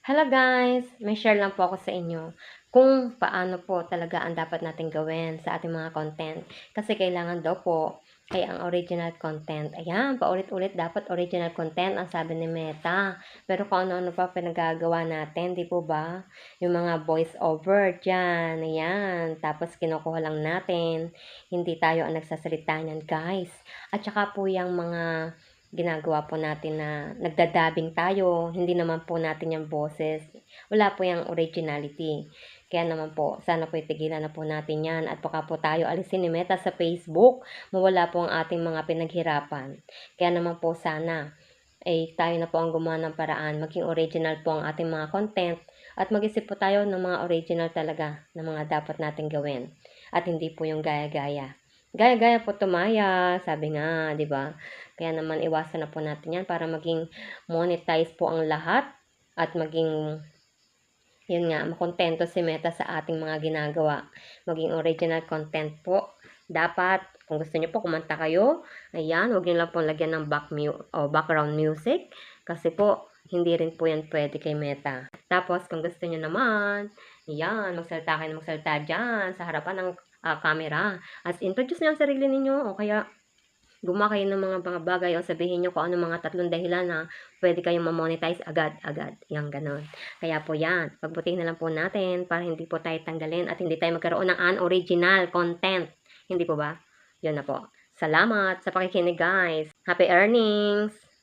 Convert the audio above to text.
Hello guys! May share lang po ako sa inyo kung paano po talaga ang dapat nating gawin sa ating mga content. Kasi kailangan daw po ay ang original content. Ayan, paulit-ulit dapat original content ang sabi ni Meta. Pero kung ano-ano pa pinagagawa natin, di po ba? Yung mga voice over dyan, ayan. Tapos kinukuha lang natin. Hindi tayo ang nagsasalita niyan guys. At saka po yung mga ginagawa po natin na nagdadabing tayo, hindi naman po natin yung boses. Wala po yung originality. Kaya naman po, sana po itigilan na po natin yan at baka po tayo alisin ni Meta sa Facebook. Mawala po ang ating mga pinaghirapan. Kaya naman po sana, tayo na po ang gumawa ng paraan. Maging original po ang ating mga content at mag-isip po tayo ng mga original talaga na mga dapat nating gawin. At hindi po yung gaya-gaya. Gaya-gaya po tumaya, sabi nga, di ba? Kaya naman iwasan na po natin yan para maging monetize po ang lahat at maging, yun nga, makontento si Meta sa ating mga ginagawa. Maging original content po. Dapat, kung gusto niyo po kumanta kayo, ayan, huwag niyo lang po lagyan ng background music. Kasi po, hindi rin po yan pwede kay Meta. Tapos, kung gusto niyo naman, ayan, magsalita kayo ng magsalita dyan sa harapan ng camera. As introduce niyo ang sarili ninyo o kaya gumawa kayo ng mga bagay o sabihin nyo kung ano mga 3 dahilan na pwede kayong ma-monetize agad-agad. Yang ganon. Kaya po yan, pagbutihin na lang po natin para hindi po tayo tanggalin at hindi tayo magkaroon ng unoriginal content. Hindi po ba? Yun na po. Salamat sa pakikinig guys. Happy earnings!